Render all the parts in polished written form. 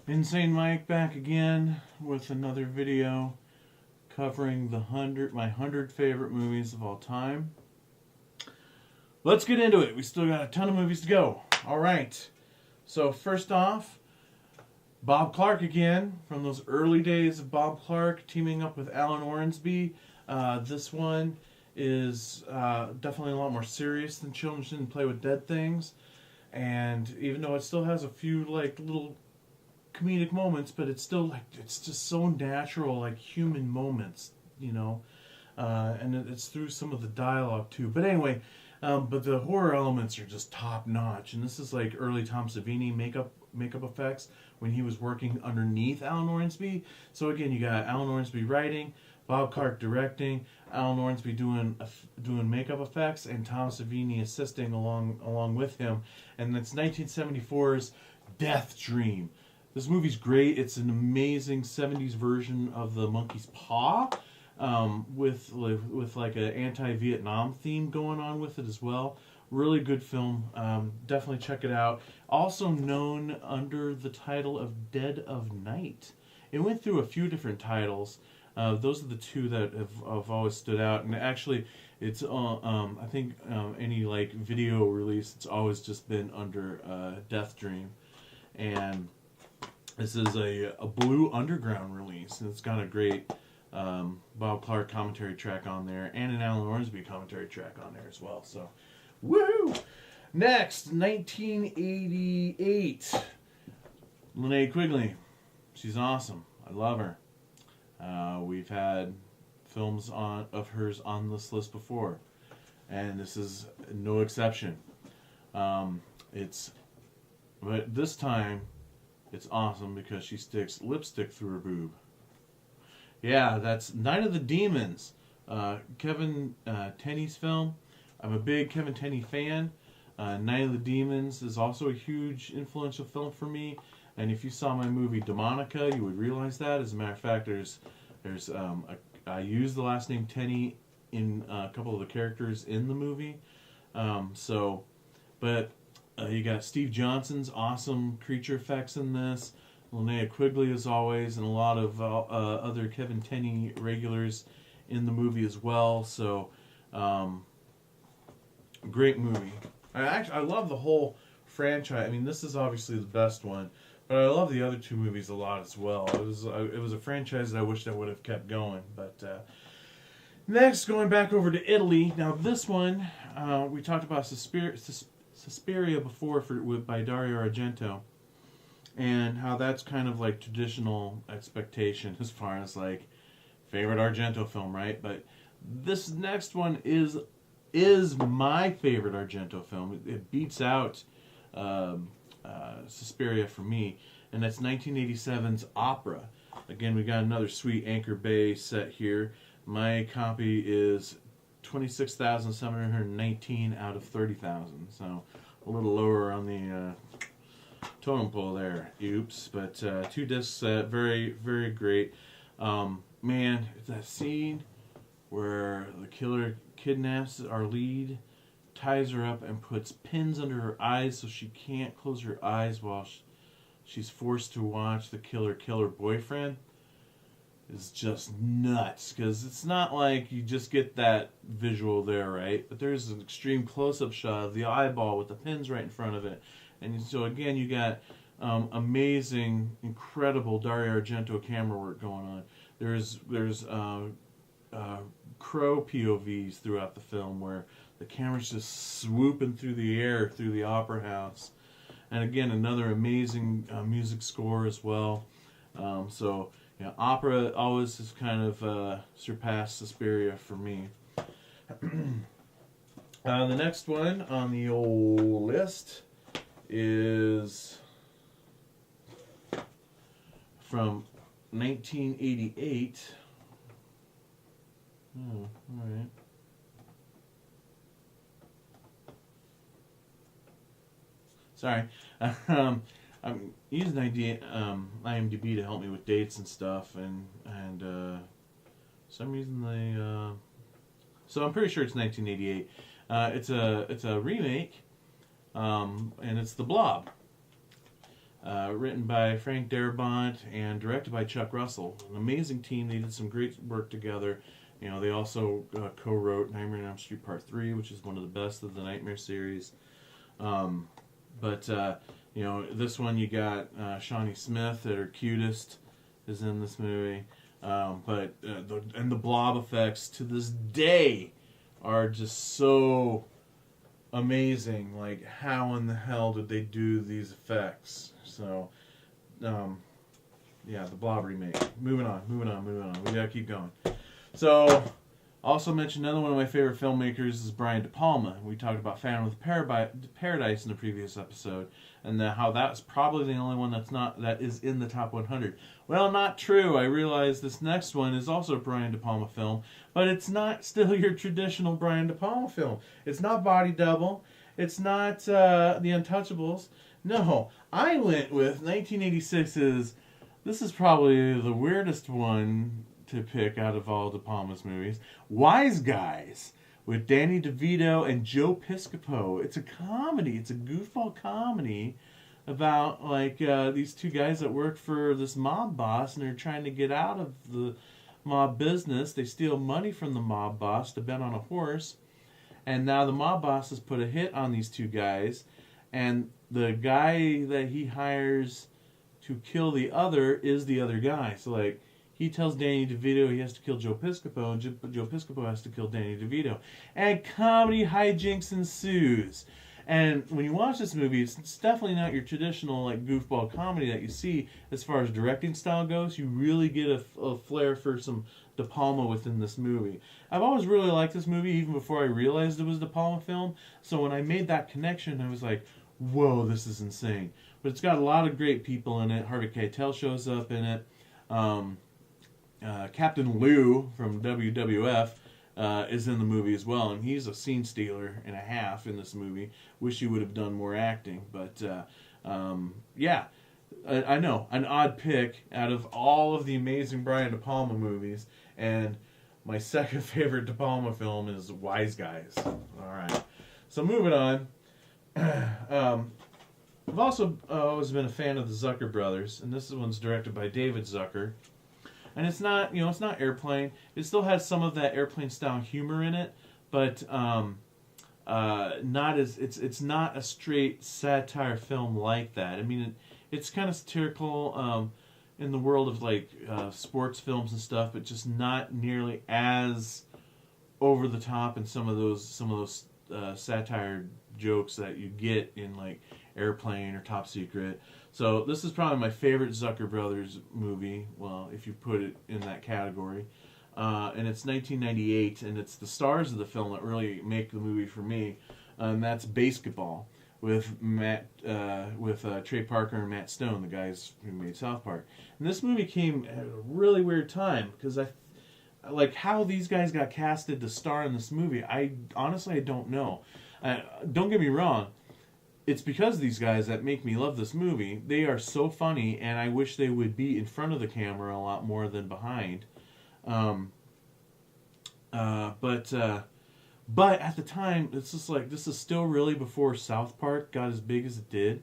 Insane Mike back again with another video covering my 100 favorite movies of all time. Let's get into it. We still got a ton of movies to go. Alright, so first off, Bob Clark again, from those early days of Bob Clark teaming up with Alan Ormsby. This one is definitely a lot more serious than Children Shouldn't Play with Dead Things. And even though it still has a few little comedic moments, but it's still it's just so natural, human moments, and it's through some of the dialogue too. But anyway, but the horror elements are just top notch, and this is like early Tom Savini makeup effects when he was working underneath Alan Ormsby. So again, you got Alan Ormsby writing, Bob Clark directing, Alan Ormsby doing makeup effects, and Tom Savini assisting along with him. And it's 1974's Death Dream. This movie's great. It's an amazing 70s version of The Monkey's Paw, with like an anti-Vietnam theme going on with it as well. Really good film. Definitely check it out. Also known under the title of Dead of Night. It went through a few different titles. Those are the two that have always stood out. And actually, it's I think any video release, it's always just been under Death Dream. And this is a Blue Underground release, and it's got a great Bob Clark commentary track on there, and an Alan Ormsby commentary track on there as well. So, woo! Next, 1988. Linnea Quigley. She's awesome. I love her. We've had films of hers on this list before, and this is no exception. But this time, it's awesome because she sticks lipstick through her boob. Yeah, that's Night of the Demons. Kevin Tenney's film. I'm a big Kevin Tenney fan. Night of the Demons is also a huge influential film for me. And if you saw my movie Demonica, you would realize that. As a matter of fact, I use the last name Tenney in a couple of the characters in the movie. You got Steve Johnson's awesome creature effects in this. Linnea Quigley as always, and a lot of other Kevin Tenney regulars in the movie as well. So, great movie. I love the whole franchise. I mean, this is obviously the best one, but I love the other two movies a lot as well. It was a franchise that I wished I would have kept going. But next, going back over to Italy. Now, this one we talked about Suspiria before by Dario Argento, and how that's kind of like traditional expectation as far as favorite Argento film, right? But this next one is my favorite Argento film. It beats out Suspiria for me, and that's 1987's Opera. Again, we got another sweet Anchor Bay set here. My copy is 26,719 out of 30,000, so a little lower on the totem pole there. Oops, but 2 disc set, very, very great. Man, that scene where the killer kidnaps our lead, ties her up, and puts pins under her eyes so she can't close her eyes while she's forced to watch the killer kill her boyfriend, is just nuts, because it's not like you just get that visual there, right? But there's an extreme close-up shot of the eyeball with the pins right in front of it. And so again, you got amazing, incredible Dario Argento camera work going on. There's crow POVs throughout the film where the camera's just swooping through the air through the opera house. And again, another amazing music score as well. Yeah, Opera always has kind of surpassed Suspiria for me. The next one on the old list is from 1988. Oh, all right. Sorry. I'm using IMDb to help me with dates and stuff, and for some reason so I'm pretty sure it's 1988. It's a remake, and it's The Blob. written by Frank Darabont and directed by Chuck Russell. An amazing team. They did some great work together. You know, they also co-wrote Nightmare on Elm Street Part 3, which is one of the best of the Nightmare series. You know, this one you got Shawnee Smith at her cutest is in this movie. The blob effects to this day are just so amazing. Like, how in the hell did they do these effects? So, yeah, the Blob remake. Moving on. We gotta keep going. So, also mentioned another one of my favorite filmmakers is Brian De Palma. We talked about Phantom of the Paradise in the previous episode, and how that's probably the only one that is in the top 100. Well, not true. I realize this next one is also a Brian De Palma film, but it's not still your traditional Brian De Palma film. It's not Body Double. It's not The Untouchables. No, I went with 1986's. This is probably the weirdest one to pick out of all De Palma's movies. Wise Guys with Danny DeVito and Joe Piscopo. It's a comedy. It's a goofball comedy about these two guys that work for this mob boss, and they're trying to get out of the mob business. They steal money from the mob boss to bet on a horse, and now the mob boss has put a hit on these two guys, and the guy that he hires to kill the other is the other guy. So he tells Danny DeVito he has to kill Joe Piscopo, and Joe Piscopo has to kill Danny DeVito. And comedy hijinks ensues. And when you watch this movie, it's definitely not your traditional goofball comedy that you see as far as directing style goes. You really get a flair for some De Palma within this movie. I've always really liked this movie, even before I realized it was a De Palma film. So when I made that connection, I was like, whoa, this is insane. But it's got a lot of great people in it. Harvey Keitel shows up in it. Captain Lou from WWF is in the movie as well, and he's a scene stealer and a half in this movie. Wish he would have done more acting, but yeah, I know, an odd pick out of all of the amazing Brian De Palma movies, and my second favorite De Palma film is Wise Guys. All right, so moving on. I've also always been a fan of the Zucker brothers, and this one's directed by David Zucker. And it's not, it's not Airplane. It still has some of that Airplane style humor in it, but not as it's not a straight satire film like that. I mean, it's kind of satirical in the world of sports films and stuff, but just not nearly as over the top in some of those satire jokes that you get in Airplane or Top Secret. So this is probably my favorite Zucker Brothers movie, well, if you put it in that category. And it's 1998, and it's the stars of the film that really make the movie for me. And that's Basketball with Trey Parker and Matt Stone, the guys who made South Park. And this movie came at a really weird time, because how these guys got casted to star in this movie, I honestly don't know. Don't get me wrong. It's because of these guys that make me love this movie. They are so funny, and I wish they would be in front of the camera a lot more than behind. But at the time, it's just this is still really before South Park got as big as it did.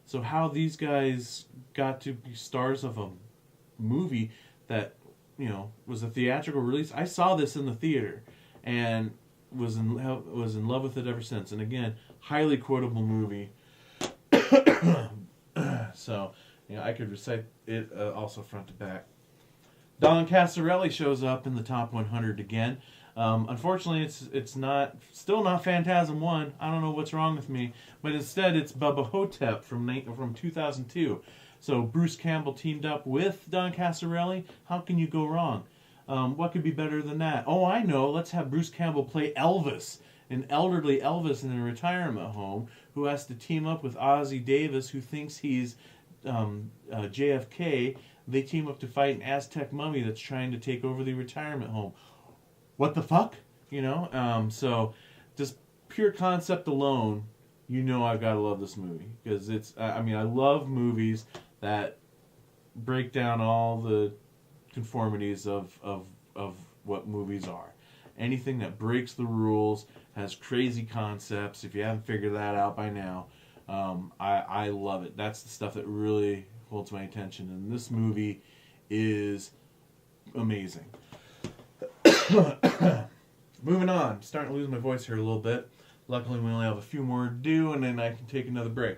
So how these guys got to be stars of a movie that was a theatrical release. I saw this in the theater, and was in love with it ever since. And again, highly quotable movie. So, I could recite it also front to back. Don Casarelli shows up in the top 100 again. Unfortunately, it's still not Phantasm 1. I don't know what's wrong with me, but instead it's Bubba Hotep from 2002. So Bruce Campbell teamed up with Don Casarelli. How can you go wrong? What could be better than that? Oh, I know. Let's have Bruce Campbell play Elvis, an elderly Elvis in a retirement home who has to team up with Ozzie Davis, who thinks he's JFK. They team up to fight an Aztec mummy that's trying to take over the retirement home. What the fuck? So just pure concept alone, I've got to love this movie. Because I love movies that break down all the conformities of what movies are. Anything that breaks the rules, has crazy concepts. If you haven't figured that out by now, I love it. That's the stuff that really holds my attention, and this movie is amazing. Moving on. I'm starting to lose my voice here a little bit. Luckily, we only have a few more to do, and then I can take another break.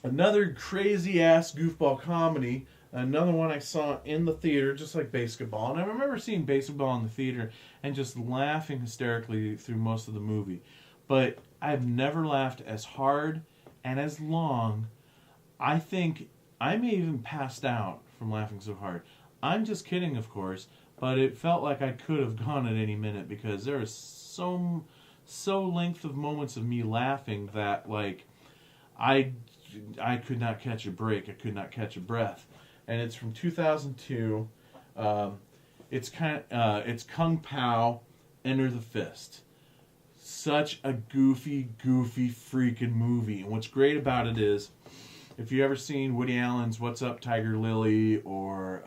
Another crazy-ass goofball comedy. Another one I saw in the theater, just like Basketball. And I remember seeing Basketball in the theater and just laughing hysterically through most of the movie. But I've never laughed as hard and as long. I think I may even passed out from laughing so hard. I'm just kidding, of course, but it felt like I could have gone at any minute because there is so length of moments of me laughing that, like, I could not catch a break. I could not catch a breath. And it's from 2002. It's Kung Pao, Enter the Fist. Such a goofy freaking movie. And what's great about it is, if you've ever seen Woody Allen's What's Up, Tiger Lily, or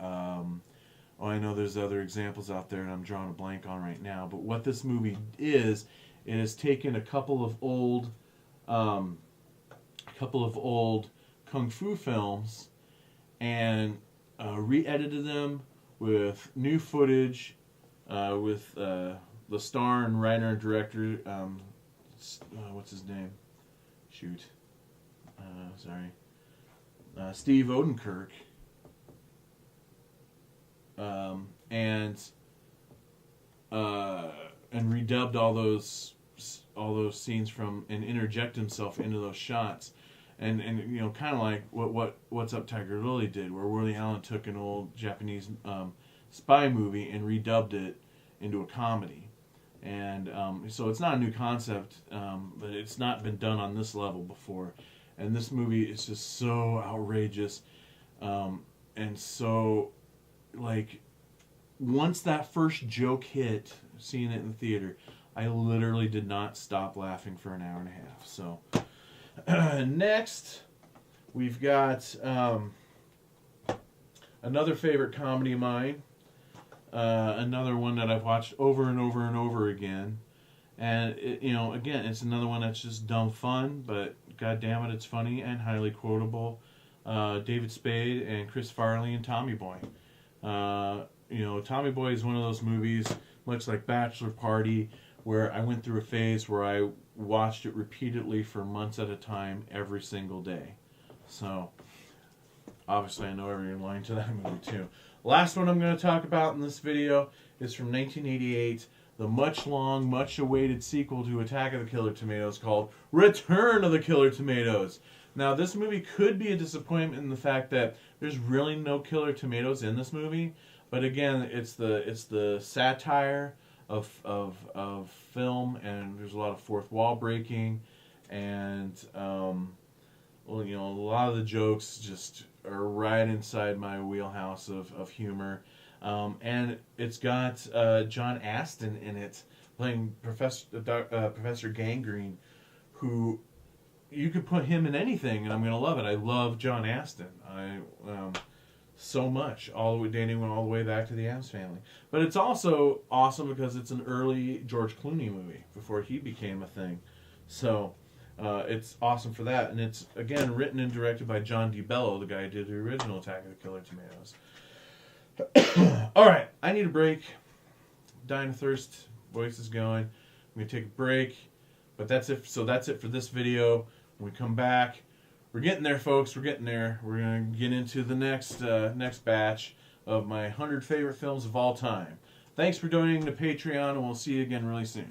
I know there's other examples out there and I'm drawing a blank on right now, but what this movie is, it has taken a couple of old kung fu films and re-edited them with new footage, with the star and writer and director, what's his name? Shoot. Steve Odenkirk. And redubbed all those scenes from and interject himself into those shots. And you know, kind of like what What's Up, Tiger Lily did, where Woody Allen took an old Japanese spy movie and redubbed it into a comedy. And so it's not a new concept, but it's not been done on this level before. And this movie is just so outrageous, and so, like, once that first joke hit, seeing it in the theater, I literally did not stop laughing for an hour and a half. So. Next, we've got another favorite comedy of mine, another one that I've watched over and over and over again, and again, it's another one that's just dumb fun, but god damn it, it's funny and highly quotable. David Spade and Chris Farley and Tommy Boy. Tommy Boy is one of those movies, much like Bachelor Party, where I went through a phase where I watched it repeatedly for months at a time, every single day. So, obviously I know every line to that movie too. Last one I'm going to talk about in this video is from 1988, the much awaited sequel to Attack of the Killer Tomatoes called Return of the Killer Tomatoes. Now, this movie could be a disappointment in the fact that there's really no killer tomatoes in this movie, but again, it's the satire of film, and there's a lot of fourth wall breaking, and a lot of the jokes just are right inside my wheelhouse of humor, and it's got John Astin in it playing Professor Gangrene, who you could put him in anything and I'm gonna love it. I love John Astin. So much, dating all the way back to the Addams Family. But it's also awesome because it's an early George Clooney movie before he became a thing. So it's awesome for that. And it's, again, written and directed by John DiBello, the guy who did the original Attack of the Killer Tomatoes. All right, I need a break. Dying of thirst. Voice is going. I'm going to take a break. But that's it. So that's it for this video. When we come back, we're getting there, folks. We're getting there. We're going to get into the next batch of my 100 favorite films of all time. Thanks for donating to Patreon, and we'll see you again really soon.